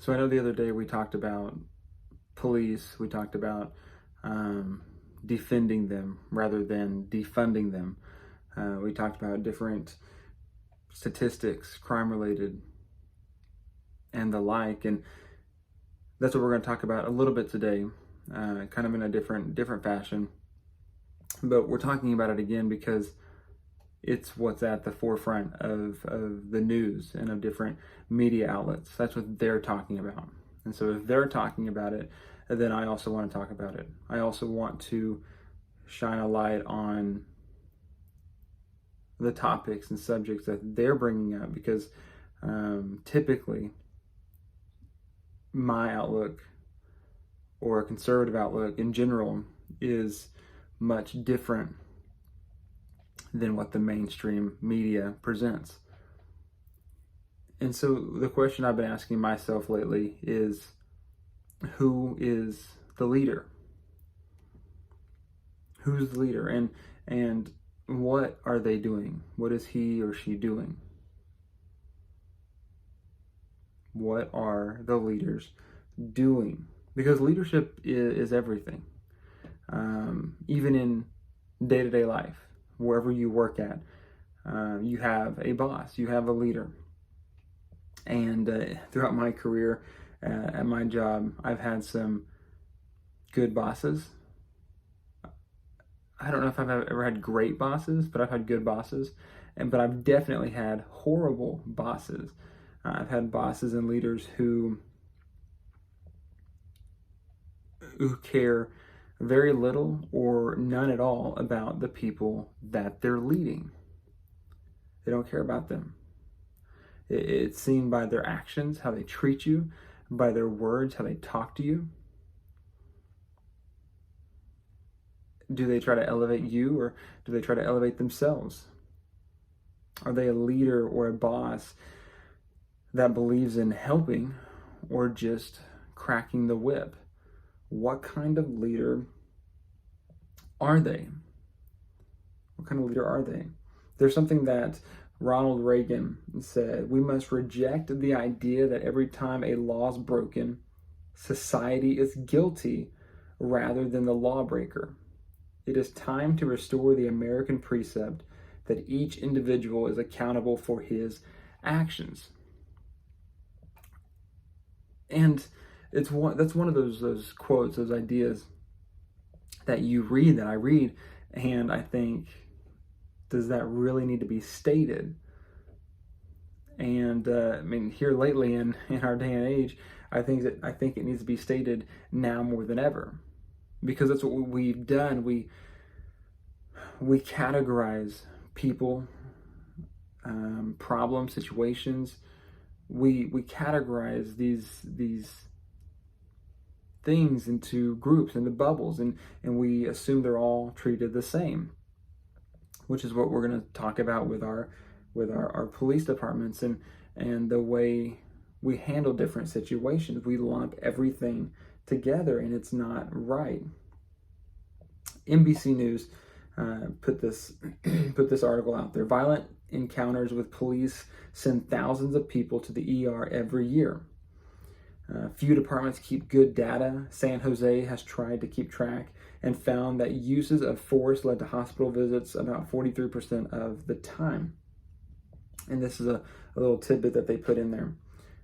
So I know the other day we talked about police, we talked about defending them rather than defunding them. We talked about different statistics, crime related, and the like. And that's what we're going to talk about a little bit today, kind of in a different fashion. But we're talking about it again because it's what's at the forefront of the news and of different media outlets. That's what they're talking about. And so if they're talking about it, then I also want to talk about it. I also want to shine a light on the topics and subjects that they're bringing up because typically my outlook or a conservative outlook in general is much different than what the mainstream media presents. And so the question I've been asking myself lately is, who is the leader? Who's the leader? And what are they doing? What is he or she doing? What are the leaders doing? Because leadership is everything. Even in day-to-day life, wherever you work at, you have a boss, you have a leader. And throughout my career at my job, I've had some good bosses. I don't know if I've ever had great bosses, but I've had good bosses. But I've definitely had horrible bosses. I've had bosses and leaders who care very little or none at all about the people that they're leading. They don't care about them. It's seen by their actions, how they treat you, by their words, how they talk to you. Do they try to elevate you, or do they try to elevate themselves? Are they a leader or a boss that believes in helping or just cracking the whip? What kind of leader are they? What kind of leader are they? There's something that Ronald Reagan said: we must reject the idea that every time a law is broken, society is guilty rather than the lawbreaker. It is time to restore the American precept that each individual is accountable for his actions. And that's one of those quotes, those ideas that I read, and I think, does that really need to be stated? And here lately in our day and age, I think it needs to be stated now more than ever, because that's what we've done. We categorize people, problems, situations. We categorize these things into groups, into bubbles, and we assume they're all treated the same, which is what we're going to talk about with our police departments and the way we handle different situations. We lump everything together, and it's not right. NBC News put this article out there. Violent encounters with police send thousands of people to the ER every year. Few departments keep good data. San Jose has tried to keep track and found that uses of force led to hospital visits about 43% of the time. And this is a little tidbit that they put in there.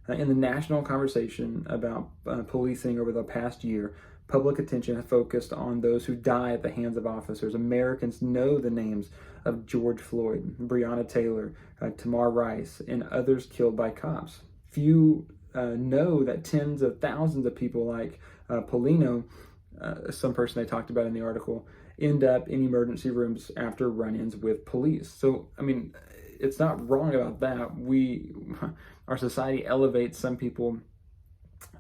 In the national conversation about policing over the past year, public attention has focused on those who die at the hands of officers. Americans know the names of George Floyd, Breonna Taylor, Tamir Rice, and others killed by cops. Few know that tens of thousands of people like Paulino, some person they talked about in the article, end up in emergency rooms after run-ins with police. So, it's not wrong about that. Our society elevates some people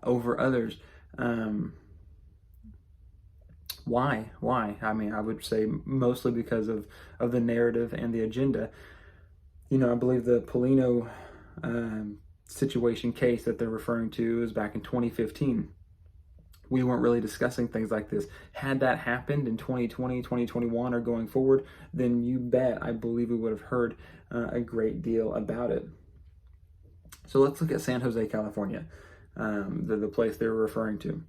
over others. Why? I would say mostly because of the narrative and the agenda. I believe the Paulino situation case that they're referring to is back in 2015. We weren't really discussing things like this. Had that happened in 2020, 2021, or going forward, then you bet I believe we would have heard a great deal about it. So let's look at San Jose, California. the place they're referring to.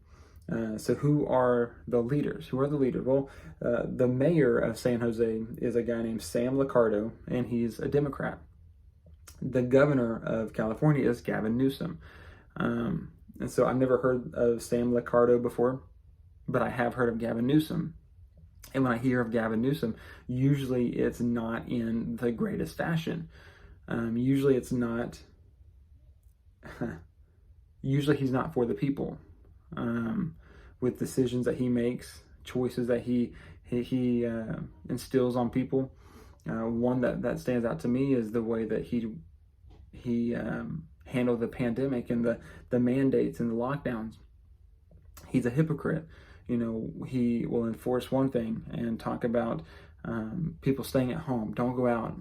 So who are the leaders? Who are the leaders? Well, the mayor of San Jose is a guy named Sam Liccardo, and he's a Democrat. The governor of California is Gavin Newsom. And so I've never heard of Sam Liccardo before, but I have heard of Gavin Newsom. And when I hear of Gavin Newsom, usually it's not in the greatest fashion. Usually it's not, usually he's not for the people. With decisions that he makes, choices that he instills on people. One that stands out to me is the way that he handled the pandemic and the mandates and the lockdowns. He's a hypocrite. He will enforce one thing and talk about people staying at home. Don't go out,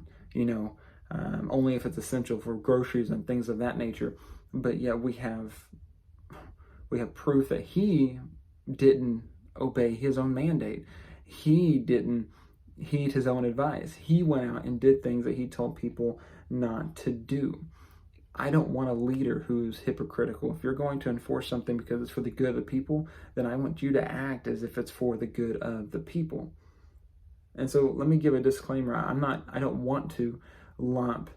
only if it's essential for groceries and things of that nature. But yet we have proof that he didn't obey his own mandate. He didn't heed his own advice. He went out and did things that he told people not to do. I don't want a leader who's hypocritical. If you're going to enforce something because it's for the good of the people, then I want you to act as if it's for the good of the people. And so let me give a disclaimer. I don't want to lump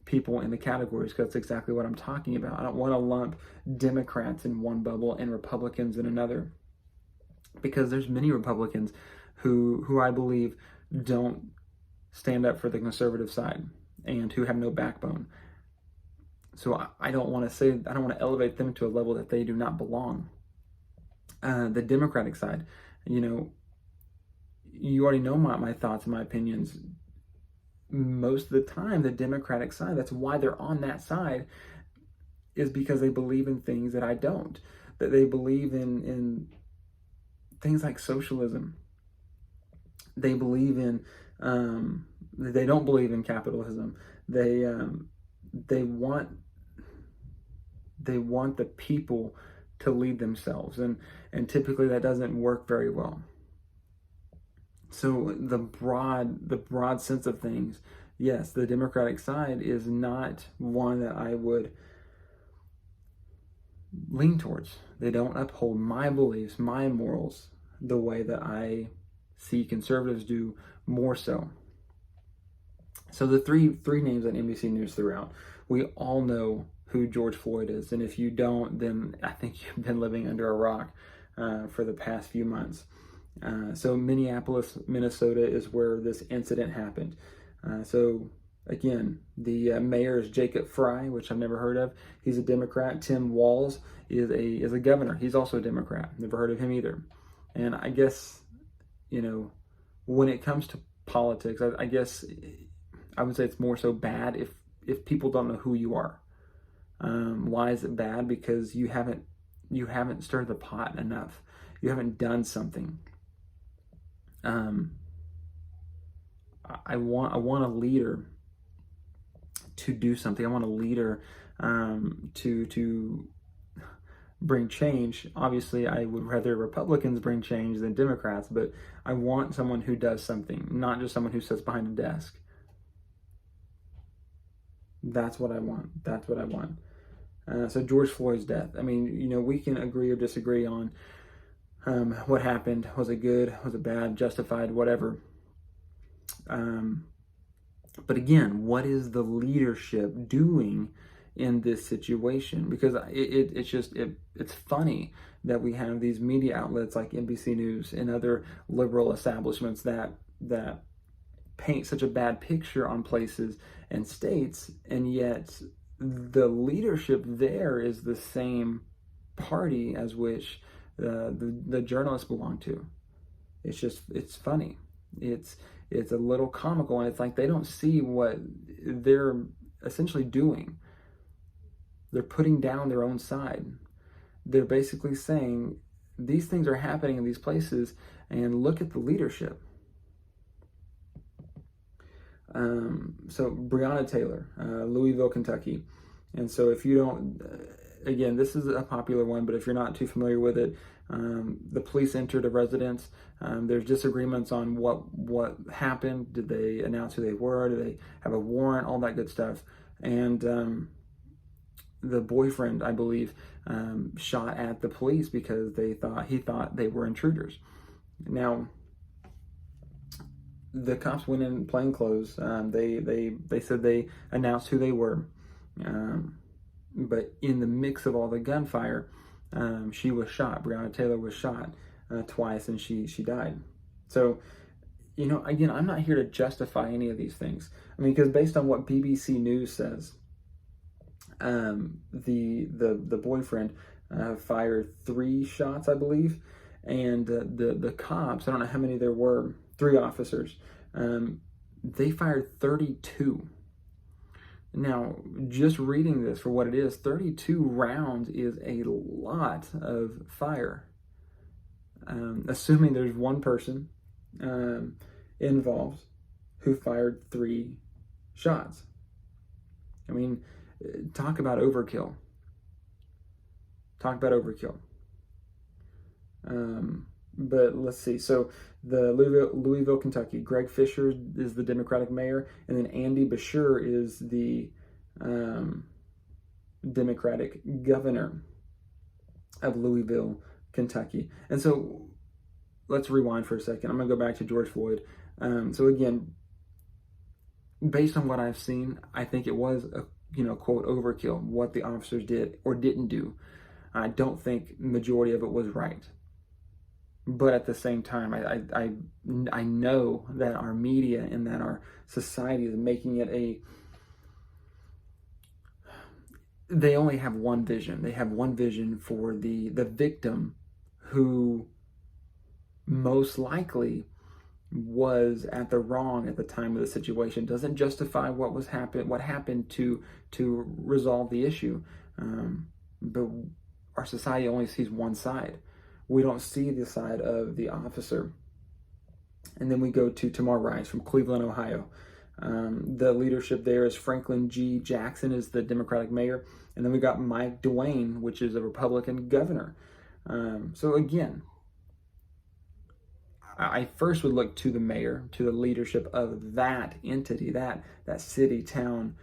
people in the categories, because that's exactly what I'm talking about. I don't want to lump Democrats in one bubble and Republicans in another, because there's many Republicans who I believe don't stand up for the conservative side and who have no backbone. So I don't want to elevate them to a level that they do not belong. The Democratic side, you already know my thoughts and my opinions. Most of the time, the Democratic side, that's why they're on that side, is because they believe in things that I don't. That they believe in things like socialism. They believe in, they don't believe in capitalism. They want the people to lead themselves, and typically that doesn't work very well. So the broad sense of things, yes, the Democratic side is not one that I would lean towards. They don't uphold my beliefs, my morals, the way that I see conservatives do, more so. So the three names that NBC News threw out, we all know who George Floyd is, and if you don't, then I think you've been living under a rock for the past few months. So Minneapolis, Minnesota is where this incident happened. So again, the mayor is Jacob Frey, which I've never heard of. He's a Democrat. Tim Walz is a governor. He's also a Democrat. Never heard of him either. And I guess, when it comes to politics, I guess I would say it's more so bad if people don't know who you are. Why is it bad? Because you haven't stirred the pot enough. You haven't done something. I want a leader to do something. I want a leader to bring change. Obviously, I would rather Republicans bring change than Democrats, but I want someone who does something, not just someone who sits behind a desk. That's what I want. So George Floyd's death. I mean, we can agree or disagree on what happened. Was it good? Was it bad? Justified? Whatever. But again, what is the leadership doing in this situation? Because it's funny that we have these media outlets like NBC News and other liberal establishments that paint such a bad picture on places and states, and yet the leadership there is the same party as which the journalists belong to. It's funny. It's a little comical, and it's like they don't see what they're essentially doing. They're putting down their own side. They're basically saying these things are happening in these places, and look at the leadership. So Breonna Taylor, Louisville, Kentucky. And so if you don't, again, this is a popular one, but if you're not too familiar with it, the police entered a residence. There's disagreements on what happened. Did they announce who they were? Did they have a warrant? All that good stuff. And the boyfriend, I believe, shot at the police because he thought they were intruders. Now, the cops went in plain clothes. They said they announced who they were, but in the mix of all the gunfire, she was shot. Breonna Taylor was shot twice, and she died. So, again, I'm not here to justify any of these things. I mean, because based on what BBC News says, the boyfriend fired 3 shots, I believe, and the cops, I don't know how many there were, 3 officers, they fired 32. Now, just reading this for what it is, 32 rounds is a lot of fire. Assuming there's one person involved who fired 3 shots. I mean, talk about overkill. Talk about overkill. But let's see. So the Louisville, Kentucky, Greg Fisher is the Democratic mayor, and then Andy Beshear is the Democratic governor of Louisville, Kentucky. And so let's rewind for a second. I'm going to go back to George Floyd. So again, based on what I've seen, I think it was a quote overkill what the officers did or didn't do. I don't think majority of it was right. But at the same time, I know that our media and that our society is making it they only have one vision. They have one vision for the victim who most likely was at the wrong at the time of the situation. Doesn't justify what happened to resolve the issue. But our society only sees one side. We don't see the side of the officer. And then we go to Tamar Rice from Cleveland, Ohio. The leadership there is Franklin G. Jackson is the Democratic mayor. And then we got Mike DeWine, which is a Republican governor. So again, I first would look to the mayor, to the leadership of that entity, that city, town,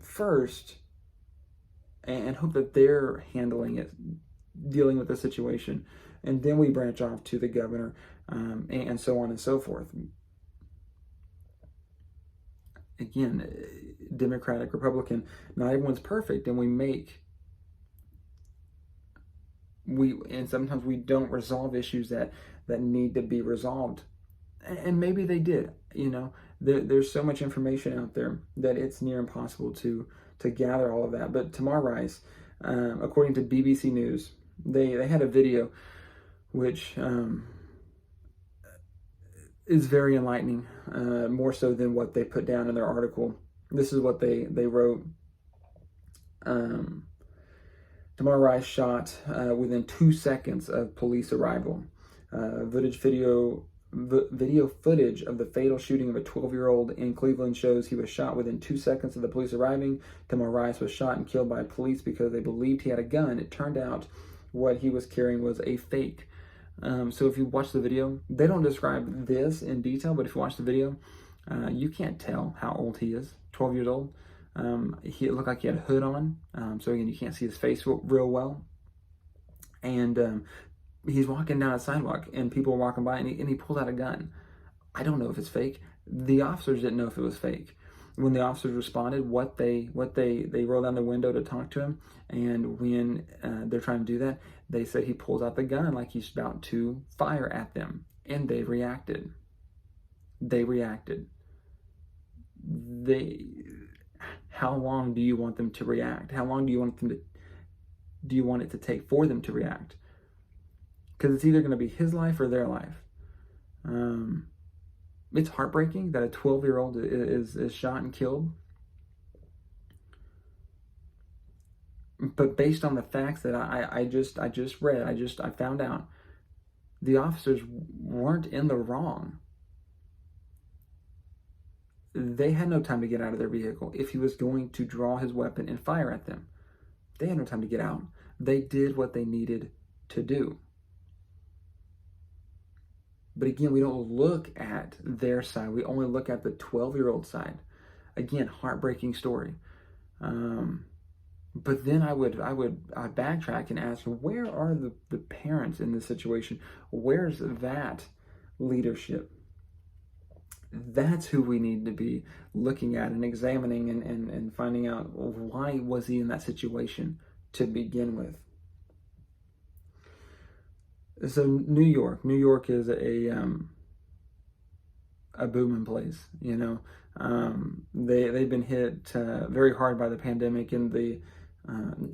first, and hope that they're handling it, dealing with the situation, and then we branch off to the governor, and so on and so forth. Again, Democratic, Republican, not everyone's perfect, and and sometimes we don't resolve issues that need to be resolved, and maybe they did. There's so much information out there that it's near impossible to gather all of that. But Tamar Rice, according to BBC News, they had a video which is very enlightening, more so than what they put down in their article. This is what they wrote. Tamar Rice shot within 2 seconds of police arrival. Video footage of the fatal shooting of a 12-year-old in Cleveland shows he was shot within 2 seconds of the police arriving. Tamar Rice was shot and killed by police because they believed he had a gun. It turned out what he was carrying was a fake. So if you watch the video, they don't describe this in detail, but if you watch the video, you can't tell how old he is, 12 years old. It looked like he had a hood on, so again, you can't see his face real well. And he's walking down a sidewalk, and people are walking by, and he pulls out a gun. I don't know if it's fake. The officers didn't know if it was fake. When the officers responded, they rolled down the window to talk to him, and when they're trying to do that, they said he pulls out the gun like he's about to fire at them, and they reacted. How long do you want them to react? How long do you want it to take for them to react? Because it's either going to be his life or their life. It's heartbreaking that a 12-year-old is shot and killed. But based on the facts that I just read, I found out, the officers weren't in the wrong. They had no time to get out of their vehicle if he was going to draw his weapon and fire at them. They had no time to get out. They did what they needed to do. But again, we don't look at their side. We only look at the 12-year-old side. Again, heartbreaking story. But then I'd backtrack and ask, where are the parents in this situation? Where's that leadership? That's who we need to be looking at and examining and finding out, why was he in that situation to begin with. So New York is a booming place. They've been hit very hard by the pandemic, and the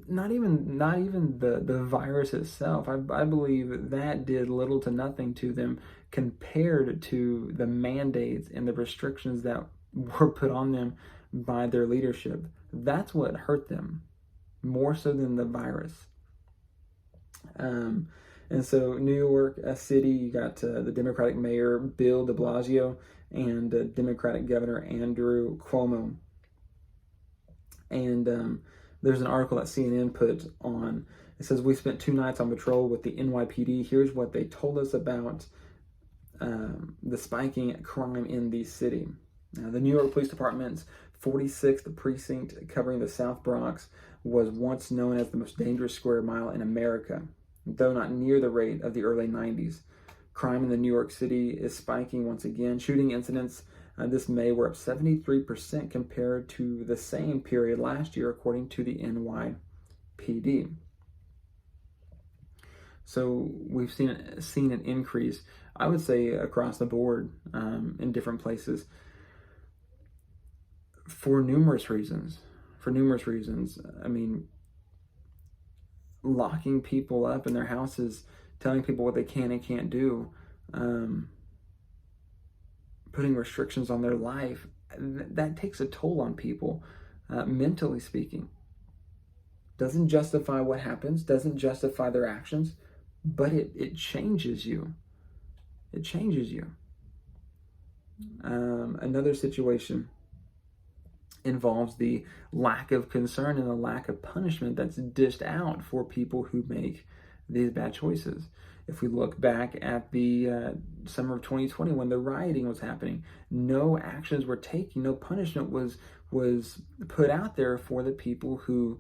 not even the virus itself. I believe that did little to nothing to them compared to the mandates and the restrictions that were put on them by their leadership. That's what hurt them more so than the virus. And so New York City, you got the Democratic Mayor Bill de Blasio and Democratic Governor Andrew Cuomo. And there's an article that CNN put on. It says, we spent 2 nights on patrol with the NYPD. Here's what they told us about the spiking crime in the city. Now, the New York Police Department's 46th precinct, covering the South Bronx, was once known as the most dangerous square mile in America, though not near the rate of the early 90s. Crime in the New York City is spiking once again. Shooting incidents this May were up 73% compared to the same period last year, according to the NYPD. So we've seen an increase, I would say, across the board in different places for numerous reasons. I mean, locking people up in their houses, telling people what they can and can't do, putting restrictions on their life, that takes a toll on people, mentally speaking. Doesn't justify what happens, doesn't justify their actions, but it changes you. It changes you. Another situation involves the lack of concern and the lack of punishment that's dished out for people who make these bad choices. If we look back at the summer of 2020, when the rioting was happening, no actions were taken, no punishment was put out there for the people who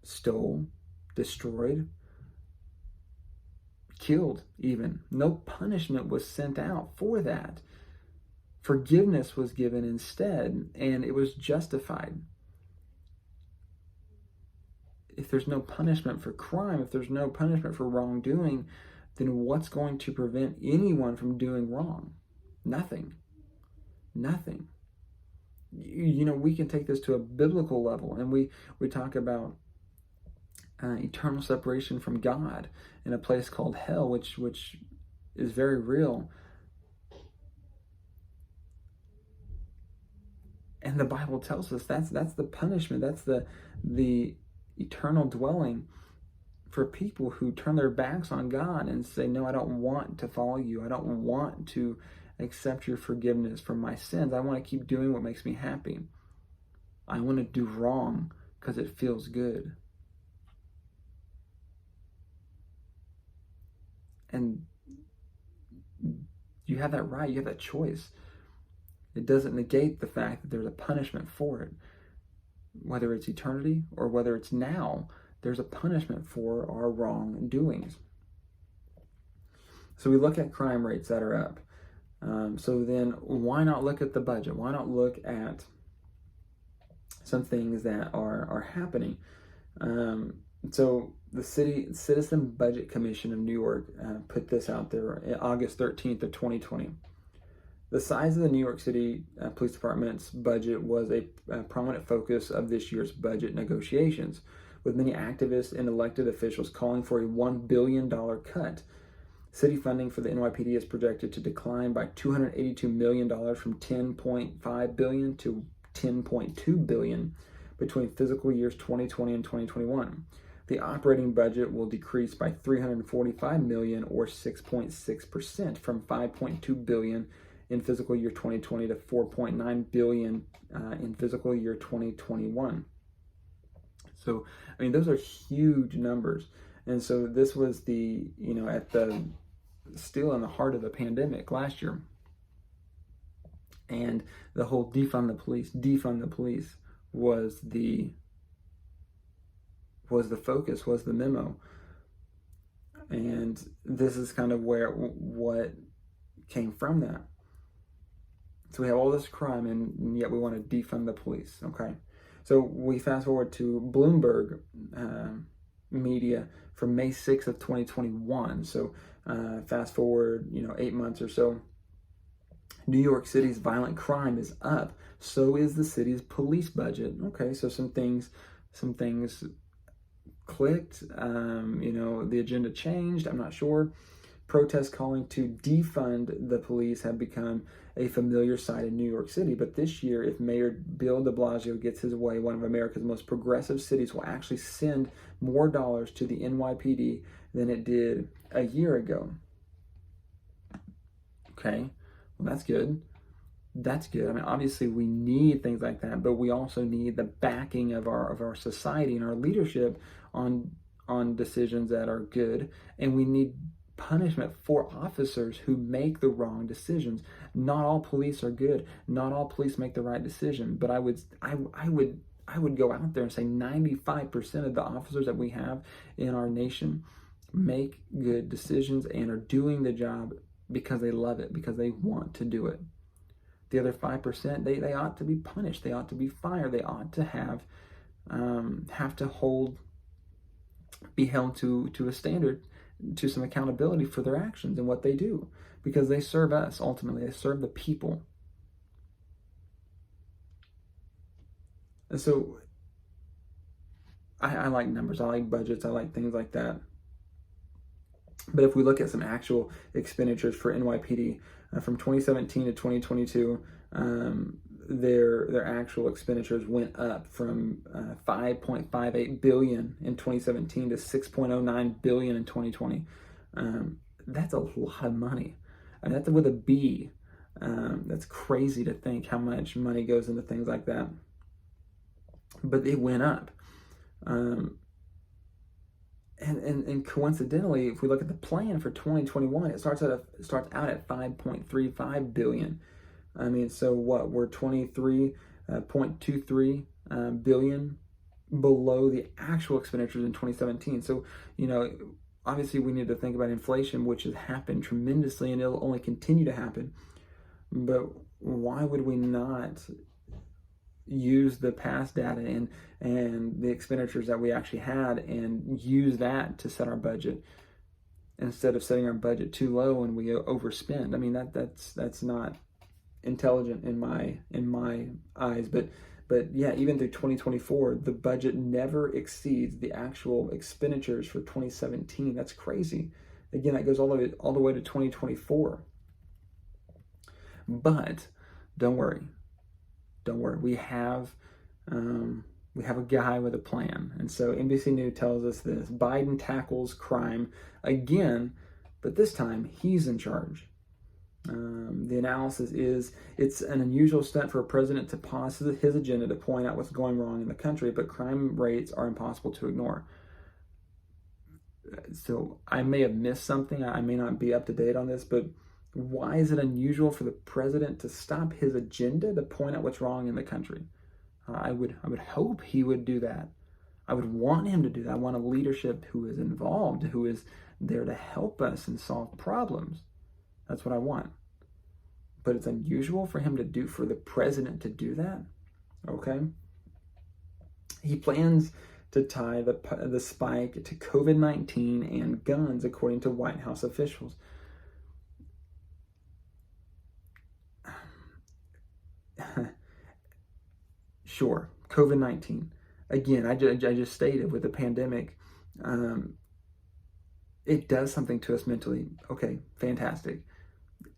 stole, destroyed, killed even. No punishment was sent out for that. Forgiveness was given instead, and it was justified. If there's no punishment for crime, if there's no punishment for wrongdoing, then what's going to prevent anyone from doing wrong? Nothing. We can take this to a biblical level, and we talk about eternal separation from God in a place called hell, which is very real. And the Bible tells us that's the punishment, that's the eternal dwelling for people who turn their backs on God and say, no, I don't want to follow you. I don't want to accept your forgiveness for my sins. I want to keep doing what makes me happy. I want to do wrong because it feels good. And you have that right. You have that choice. It doesn't negate the fact that there's a punishment for it. Whether it's eternity or whether it's now, there's a punishment for our wrongdoings. So we look at crime rates that are up. So then why not look at the budget? Why not look at some things that are happening? So the Citizen Budget Commission of New York put this out there August 13th of 2020. The size of the New York City Police Department's budget was a prominent focus of this year's budget negotiations, with many activists and elected officials calling for a $1 billion cut. City funding for the NYPD is projected to decline by $282 million from $10.5 billion to $10.2 billion between fiscal years 2020 and 2021. The operating budget will decrease by $345 million or 6.6% from $5.2 billion in fiscal year 2020 to $4.9 billion in fiscal year 2021. So, I mean, those are huge numbers. And so this was still in the heart of the pandemic last year. And the whole defund the police was the was the focus, was the memo. And this is kind of what came from that. So we have all this crime, and yet we want to defund the police. Okay, so we fast forward to Bloomberg media from May 6th of 2021. So fast forward, 8 months or so. New York City's violent crime is up. So is the city's police budget. Okay, so some things clicked. The agenda changed. I'm not sure. Protests calling to defund the police have become a familiar sight in New York City. But this year, if Mayor Bill de Blasio gets his way, one of America's most progressive cities will actually send more dollars to the NYPD than it did a year ago. Okay, well, that's good. That's good. I mean, obviously we need things like that, but we also need the backing of our society and our leadership on decisions that are good, and we need punishment for officers who make the wrong decisions. Not all police are good. Not all police make the right decision, but I would go out there and say 95% of the officers that we have in our nation make good decisions and are doing the job because they love it, because they want to do it. The other 5%, they ought to be punished. They ought to be fired. They ought to have to be held to a standard, to some accountability for their actions and what they do, because they serve us ultimately. They serve the people. And so I like numbers. I like budgets. I like things like that. But if we look at some actual expenditures for NYPD from 2017 to 2022, their actual expenditures went up from 5.58 billion in 2017 to 6.09 billion in 2020. That's a lot of money. And that's with a B. That's crazy to think how much money goes into things like that. But it went up. And coincidentally, if we look at the plan for 2021, it starts out at 5.35 billion. I mean, so what? We're 23.23 billion below the actual expenditures in 2017. So, obviously we need to think about inflation, which has happened tremendously, and it'll only continue to happen. But why would we not use the past data and the expenditures that we actually had and use that to set our budget, instead of setting our budget too low and we overspend? I mean, that's not intelligent in my eyes. But yeah, even through 2024, the budget never exceeds the actual expenditures for 2017. That's crazy. Again, that goes all the way to 2024. But don't worry. We have a guy with a plan. And so NBC News tells us this: Biden tackles crime again, but this time he's in charge. The analysis is, it's an unusual stunt for a president to pause his agenda to point out what's going wrong in the country, but crime rates are impossible to ignore. So I may have missed something. I may not be up to date on this, but why is it unusual for the president to stop his agenda to point out what's wrong in the country? I would hope he would do that. I would want him to do that. I want a leadership who is involved, who is there to help us and solve problems. That's what I want. But it's unusual for the president to do that. Okay. He plans to tie the spike to COVID-19 and guns, according to White House officials. Sure, COVID-19. Again, I just stated, with the pandemic, it does something to us mentally. Okay, fantastic.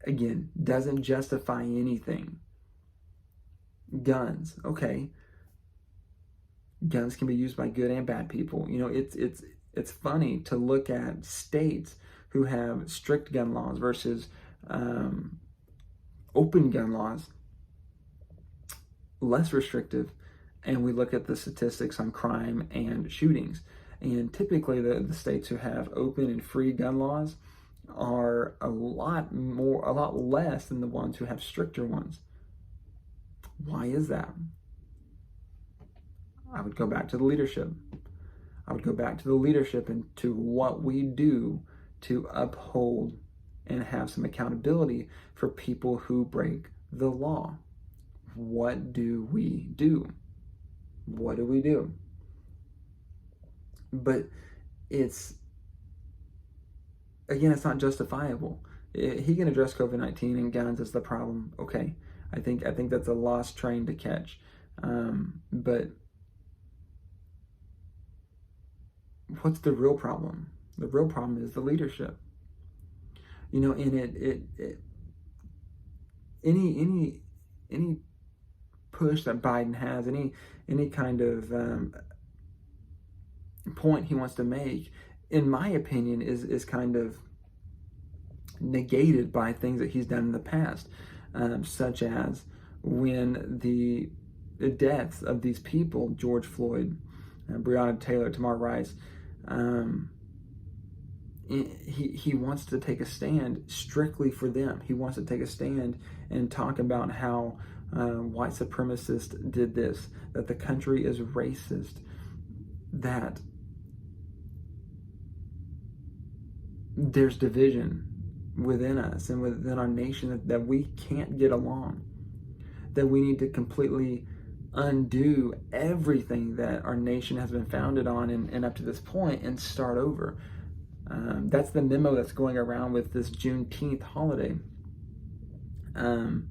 Again, doesn't justify anything. Guns, okay. Guns can be used by good and bad people. It's funny to look at states who have strict gun laws versus open gun laws, less restrictive, and we look at the statistics on crime and shootings. And typically the states who have open and free gun laws are a lot less than the ones who have stricter ones. Why is that? I would go back to the leadership. I would go back to the leadership and to what we do to uphold and have some accountability for people who break the law. What do we do? What do we do? But it's not justifiable. He can address COVID-19 and guns as the problem. Okay, I think that's a lost train to catch. But what's the real problem? The real problem is the leadership. Any push that Biden has, any kind of point he wants to make, in my opinion, is kind of negated by things that he's done in the past, such as when the deaths of these people, George Floyd, Breonna Taylor, Tamir Rice, he wants to take a stand strictly for them. He wants to take a stand and talk about how white supremacists did this, that the country is racist, that there's division within us and within our nation, that we can't get along, that we need to completely undo everything that our nation has been founded on and up to this point and start over. That's the memo that's going around with this Juneteenth holiday. Biden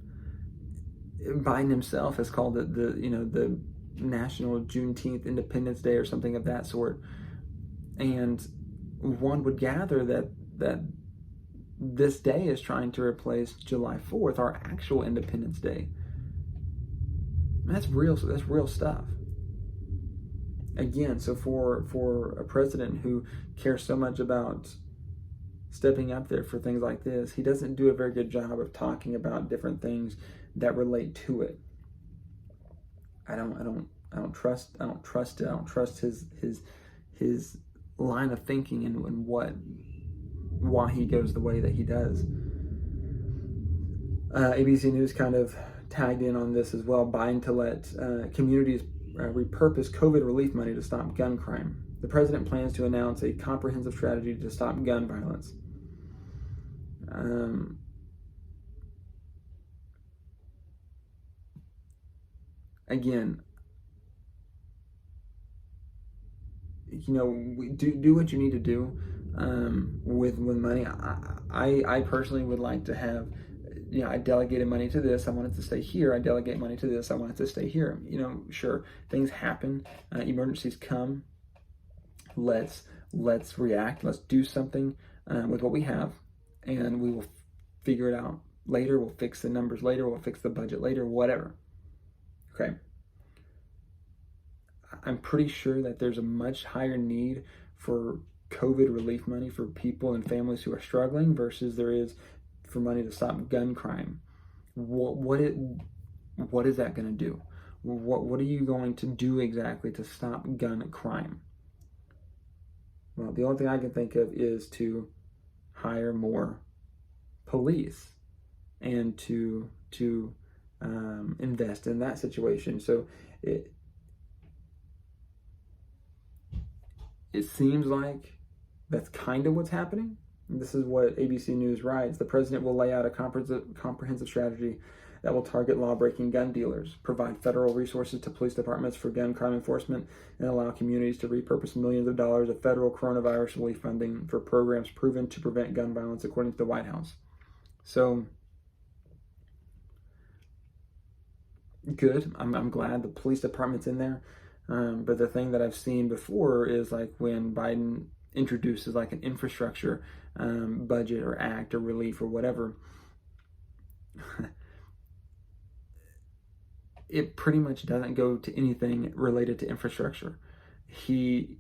himself has called it the National Juneteenth Independence Day or something of that sort. And one would gather that this day is trying to replace July 4th, our actual Independence Day. That's real stuff. Again, so for a president who cares so much about stepping up there for things like this, he doesn't do a very good job of talking about different things that relate to it. I don't trust it. I don't trust his line of thinking and why he goes the way that he does. ABC News kind of tagged in on this as well. Biden to let communities repurpose COVID relief money to stop gun crime. The president plans to announce a comprehensive strategy to stop gun violence. Again, do what you need to do with money. I personally would like to have, I delegated money to this, I want it to stay here. I delegate money to this, I want it to stay here. Sure, things happen, emergencies come. Let's react. Let's do something with what we have, and we will figure it out later. We'll fix the numbers later. We'll fix the budget later. Whatever. Okay. I'm pretty sure that there's a much higher need for COVID relief money for people and families who are struggling versus there is for money to stop gun crime. What is that going to do? What are you going to do exactly to stop gun crime? Well, the only thing I can think of is to hire more police and to invest in that situation. So it seems like that's kind of what's happening. This is what ABC News writes. The president will lay out a comprehensive strategy that will target law-breaking gun dealers, provide federal resources to police departments for gun crime enforcement, and allow communities to repurpose millions of dollars of federal coronavirus relief funding for programs proven to prevent gun violence, according to the White House. So, good. I'm glad the police department's in there. But the thing that I've seen before is like when Biden introduces like an infrastructure budget or act or relief or whatever, it pretty much doesn't go to anything related to infrastructure. He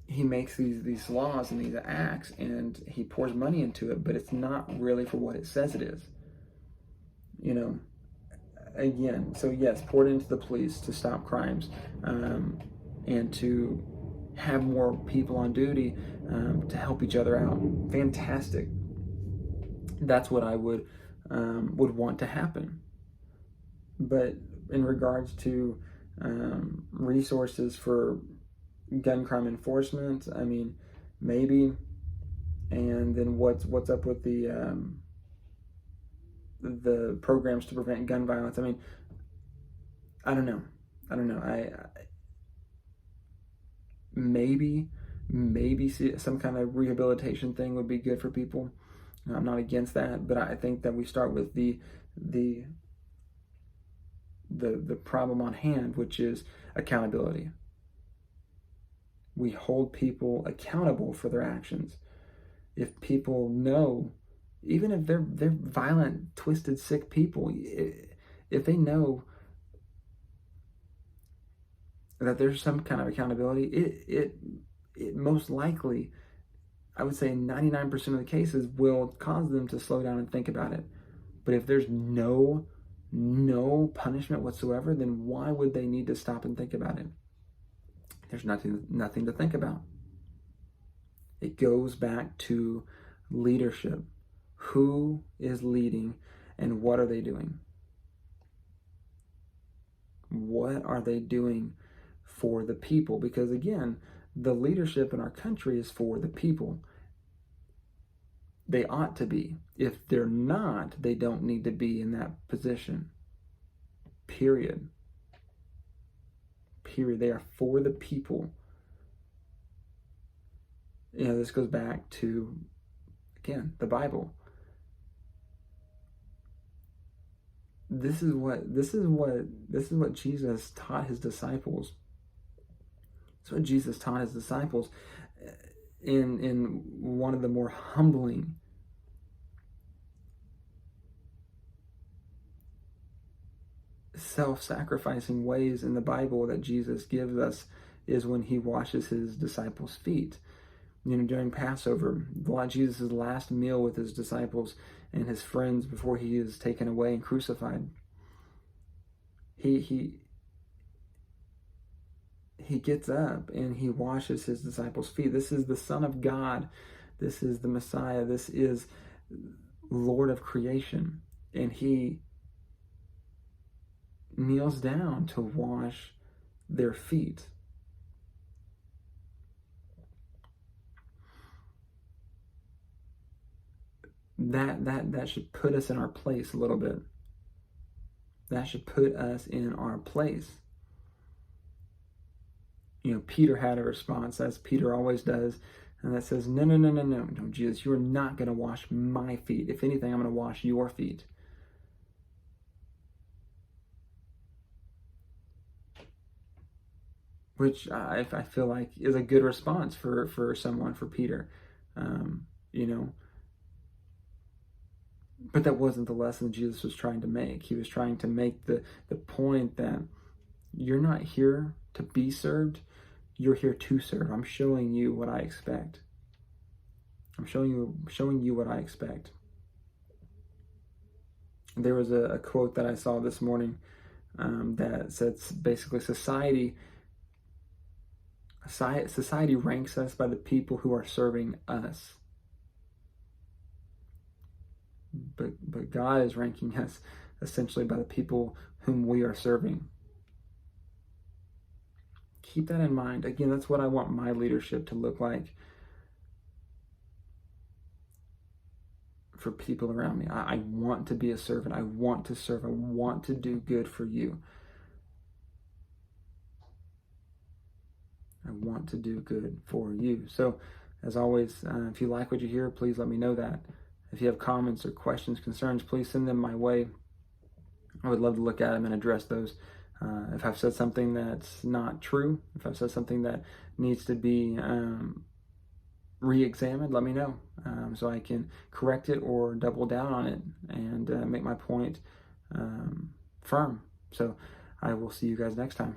makes these laws and these acts and he pours money into it, but it's not really for what it says it is. Again, so yes, poured into the police to stop crimes and to have more people on duty to help each other out. Fantastic. That's what I would want to happen. But in regards to resources for gun crime enforcement? I mean, maybe. And then what's up with the programs to prevent gun violence? I mean, I don't know. I maybe some kind of rehabilitation thing would be good for people. I'm not against that, but I think that we start with the problem on hand, which is accountability. We hold people accountable for their actions. If people know, even if they're violent, twisted, sick people, if they know that there's some kind of accountability, it most likely, I would say 99% of the cases, will cause them to slow down and think about it. But if there's no punishment whatsoever, then why would they need to stop and think about it? There's nothing to think about. It goes back to leadership. Who is leading and what are they doing? What are they doing for the people? Because again, the leadership in our country is for the people. They ought to be. If they're not, they don't need to be in that position. Period. They are for the people. This goes back to, again, the Bible. This is what Jesus taught his disciples. That's what Jesus taught his disciples in one of the more humbling self-sacrificing ways in the Bible that Jesus gives us is when he washes his disciples' feet. During Passover, Jesus' last meal with his disciples and his friends before he is taken away and crucified, he gets up and he washes his disciples' feet. This is the Son of God. This is the Messiah. This is Lord of creation. And he kneels down to wash their feet. That should put us in our place a little bit. That should put us in our place. Peter had a response, as Peter always does, and that says, no, Jesus, you are not going to wash my feet. If anything, I'm going to wash your feet. Which I feel like is a good response for Peter. But that wasn't the lesson Jesus was trying to make. He was trying to make the point that you're not here to be served. You're here to serve. I'm showing you what I expect. I'm showing you what I expect. There was a quote that I saw this morning that says basically society ranks us by the people who are serving us. But God is ranking us essentially by the people whom we are serving. Keep that in mind. Again, that's what I want my leadership to look like for people around me. I want to be a servant. I want to serve. I want to do good for you. I want to do good for you. So, as always, if you like what you hear, please let me know that. If you have comments or questions, concerns, please send them my way. I would love to look at them and address those. If I've said something that's not true, if I've said something that needs to be re-examined, let me know so I can correct it or double down on it and make my point firm. So I will see you guys next time.